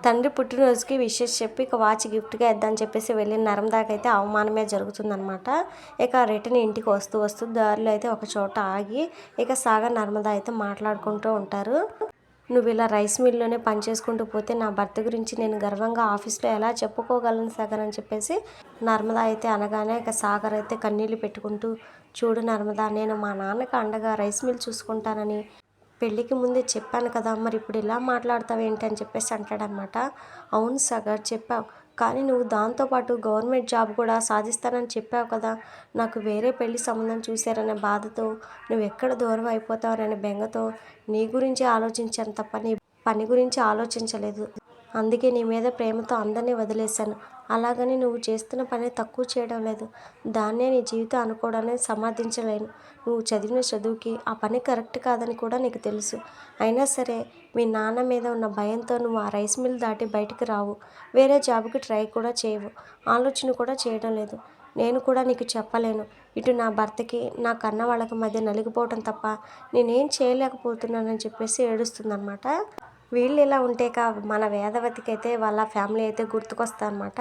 తండ్రి పుట్టినరోజుకి విషెస్ చెప్పి ఇక వాచ్ గిఫ్ట్గా ఇద్దామని చెప్పేసి వెళ్ళిన నర్మదాకి అయితే అవమానమే జరుగుతుందనమాట. ఇక రిటర్న్ ఇంటికి వస్తూ దారిలో అయితే ఒక చోట ఆగి ఇక సాగర్ నర్మదా అయితే మాట్లాడుకుంటూ ఉంటారు. నువ్వు ఇలా రైస్ మిల్లోనే పని చేసుకుంటూ పోతే నా భర్త గురించి నేను గర్వంగా ఆఫీస్లో ఎలా చెప్పుకోగలను సాగర్ అని చెప్పేసి నర్మదా అయితే అనగానే ఇక సాగర్ అయితే కన్నీళ్ళు పెట్టుకుంటూ, చూడు నర్మదా, నేను మా నాన్నకి అండగా రైస్ మిల్ చూసుకుంటానని పెళ్ళికి ముందే చెప్పాను కదా, మరి ఇప్పుడు ఇలా మాట్లాడతావు ఏంటి అని చెప్పేసి అంటాడనమాట. అవును సాగర్, చెప్పావు, కానీ నువ్వు దాంతోపాటు గవర్నమెంట్ జాబ్ కూడా సాధిస్తానని చెప్పావు కదా. నాకు వేరే పెళ్లి సంబంధం చూశారనే బాధతో, నువ్వు ఎక్కడ దూరం అయిపోతావనే బెంగతో నీ గురించి ఆలోచించాను తప్ప నీ పని గురించి ఆలోచించలేదు. అందుకే నీ మీద ప్రేమతో అందరినీ వదిలేశాను. అలాగని నువ్వు చేస్తున్న పని తక్కువ చేయడం లేదు. దాన్నే నీ జీవితం అనుకోవడాన్ని సమర్థించలేను. నువ్వు చదివిన చదువుకి ఆ పని కరెక్ట్ కాదని కూడా నీకు తెలుసు. అయినా సరే మీ నాన్న మీద ఉన్న భయంతో నువ్వు ఆ రైస్ మిల్ దాటి బయటికి రావు. వేరే జాబ్కి ట్రై కూడా చేయవు. ఆలోచన కూడా చేయడం లేదు. నేను కూడా నీకు చెప్పలేను. ఇటు నా భర్తకి నా కన్న వాళ్ళకి మధ్య నలిగిపోవటం తప్ప నేనేం చేయలేకపోతున్నానని చెప్పేసి ఏడుస్తుందన్నమాట. వీళ్ళు ఇలా ఉంటే మన వేదవతికి అయితే వాళ్ళ ఫ్యామిలీ అయితే గుర్తుకొస్తారనమాట.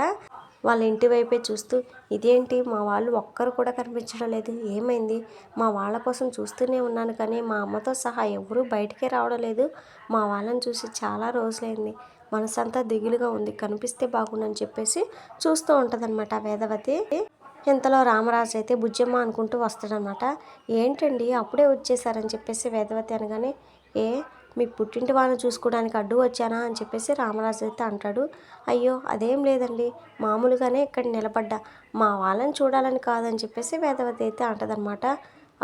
వాళ్ళ ఇంటి వైపే చూస్తూ, ఇదేంటి మా వాళ్ళు ఒక్కరు కూడా కనిపించడం లేదు, ఏమైంది, మా వాళ్ళ కోసం చూస్తూనే ఉన్నాను కానీ మా అమ్మతో సహా ఎవరూ బయటికే రావడం లేదు, మా వాళ్ళని చూసి చాలా రోజులైంది, మనసంతా దిగులుగా ఉంది, కనిపిస్తే బాగుండని చెప్పేసి చూస్తూ ఉంటుందన్నమాట వేదవతి. ఇంతలో రామరాజు అయితే బుజ్జమ్మ అనుకుంటూ వస్తాడనమాట. ఏంటండి అప్పుడే వచ్చేసారని చెప్పేసి వేదవతి అనగానే, మీ పుట్టింటి వాళ్ళని చూసుకోవడానికి అడ్డు వచ్చానా అని చెప్పేసి రామరాజు అయితే అంటాడు. అయ్యో అదేం లేదండి, మామూలుగానే ఇక్కడ నిలబడ్డా, మా వాళ్ళని చూడాలని కాదని చెప్పేసి వేదవతి అయితే అంటదనమాట.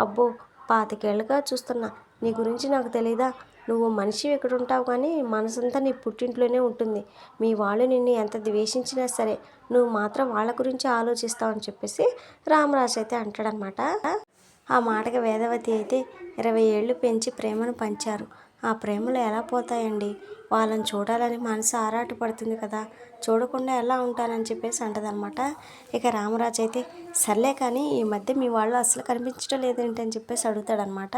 అబ్బో, 25 ఏళ్ళుగా చూస్తున్నా, నీ గురించి నాకు తెలీదా, నువ్వు మనిషి ఇక్కడ ఉంటావు కానీ మనసంతా నీ పుట్టింట్లోనే ఉంటుంది. మీ వాళ్ళు నిన్ను ఎంత ద్వేషించినా సరే నువ్వు మాత్రం వాళ్ళ గురించి ఆలోచిస్తావు అని చెప్పేసి రామరాజు అయితే అంటాడనమాట. ఆ మాటకి వేదవతి అయితే 20 ఏళ్ళు పెంచి ప్రేమను పంచారు, ఆ ప్రేమలు ఎలా పోతాయండి, వాళ్ళని చూడాలని మనసు ఆరాటపడుతుంది కదా, చూడకుండా ఎలా ఉంటానని చెప్పేసి అంటదనమాట. ఇక రామరాజు అయితే సర్లే కానీ ఈ మధ్య మీ వాళ్ళు అసలు కనిపించడం లేదేంటి అని చెప్పేసి అడుగుతాడనమాట.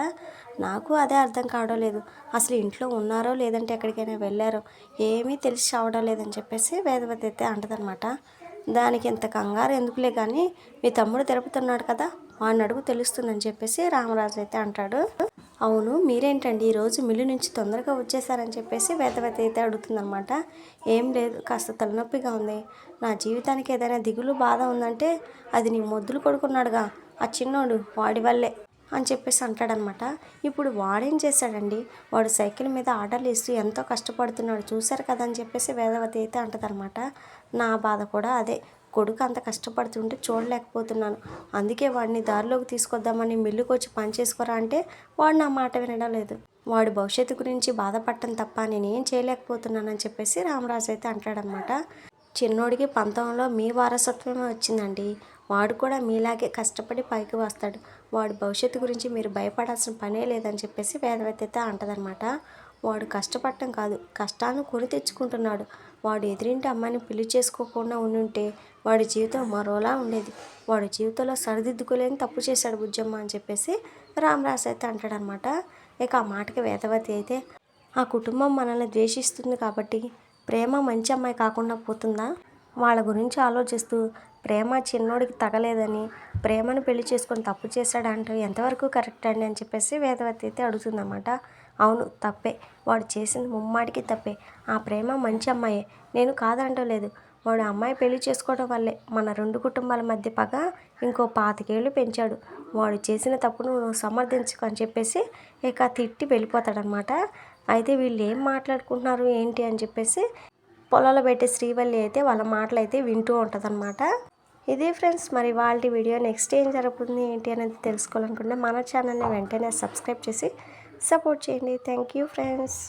నాకు అదే అర్థం కావడం లేదు, అసలు ఇంట్లో ఉన్నారో లేదంటే ఎక్కడికైనా వెళ్ళారో ఏమీ తెలిసి రావడం లేదని చెప్పేసి వేదవతి అయితే అంటదనమాట. దానికి ఇంత కంగారు ఎందుకులే కానీ మీ తమ్ముడు తిరుపుతున్నాడు కదా, వాడిని అడుగు తెలుస్తుందని చెప్పేసి రామరాజు అయితే అంటాడు. అవును మీరేంటండి ఈరోజు మిల్లు నుంచి తొందరగా వచ్చేసారని చెప్పేసి వేదవతి అయితే అడుగుతుందనమాట. ఏం లేదు, కాస్త తలనొప్పిగా ఉంది, నా జీవితానికి ఏదైనా దిగులు బాధ ఉందంటే అది నీ మొద్దులు కొడుకున్నాడుగా ఆ చిన్నోడు, వాడి వల్లే అని చెప్పేసి అంటాడనమాట. ఇప్పుడు వాడేం చేశాడండి, వాడు సైకిల్ మీద ఆర్డర్లు ఇస్తూ ఎంతో కష్టపడుతున్నాడు చూశారు కదా అని చెప్పేసి వేదవతి అయితే అంటదనమాట. నా బాధ కూడా అదే, కొడుకు అంత కష్టపడుతుంటే చూడలేకపోతున్నాను, అందుకే వాడిని దారిలోకి తీసుకొద్దామని మిల్లుకి వచ్చి పని చేసుకోరా అంటే వాడు నా మాట వినడం లేదు, వాడి భవిష్యత్తు గురించి బాధపడటం తప్ప నేనేం చేయలేకపోతున్నానని చెప్పేసి రామరాజు అయితే అంటాడనమాట. చిన్నోడికి 19లో మీ వారసత్వమే వచ్చిందండి, వాడు కూడా మీలాగే కష్టపడి పైకి వస్తాడు, వాడి భవిష్యత్తు గురించి మీరు భయపడాల్సిన పనే లేదని చెప్పేసి వేదవతి అయితే అంటదనమాట. వాడు కష్టపడటం కాదు, కష్టాన్ని కొని తెచ్చుకుంటున్నాడు, వాడు ఎదురింటి అమ్మాయిని పెళ్లి చేసుకోకుండా ఉండుంటే వాడి జీవితం మరోలా ఉండేది, వాడి జీవితంలో సరిదిద్దుకోలేని తప్పు చేశాడు బుజ్జమ్మ అని చెప్పేసి రామరాజు అయితే అంటాడనమాట. ఇక ఆ మాటకి వేదవతి అయితే, ఆ కుటుంబం మనల్ని ద్వేషిస్తుంది కాబట్టి ప్రేమ మంచి అమ్మాయి కాకుండా పోతుందా, వాళ్ళ గురించి ఆలోచిస్తూ ప్రేమ చిన్నోడికి తగలేదని ప్రేమను పెళ్లి చేసుకొని తప్పు చేశాడంటూ ఎంతవరకు కరెక్ట్ అండి అని చెప్పేసి వేదవతి అయితే అడుగుతుందన్నమాట. అవును తప్పే, వాడు చేసింది ముమ్మాటికి తప్పే, ఆ ప్రేమ మంచి అమ్మాయే, నేను కాదంటలేదు, వాడు అమ్మాయి పెళ్లి చేసుకోవడం వల్లే మన 2 కుటుంబాల మధ్య పగ ఇంకో 25 ఏళ్ళు పెంచాడు, వాడు చేసిన తప్పును నువ్వు సమర్థించుకు అని చెప్పేసి ఇక తిట్టి వెళ్ళిపోతాడనమాట. అయితే వీళ్ళు ఏం మాట్లాడుకుంటున్నారు ఏంటి అని చెప్పేసి పొలాల్లో పెట్టే శ్రీవల్లి అయితే వాళ్ళ మాటలు అయితే వింటూ ఉంటుందన్నమాట. ఇదే ఫ్రెండ్స్, మరి వాళ్ళ వీడియో నెక్స్ట్ ఏం జరుగుతుంది ఏంటి అనేది తెలుసుకోవాలనుకుంటే మన ఛానల్ని వెంటనే సబ్స్క్రైబ్ చేసి సపోర్ట్ చేయండి. Thank you friends.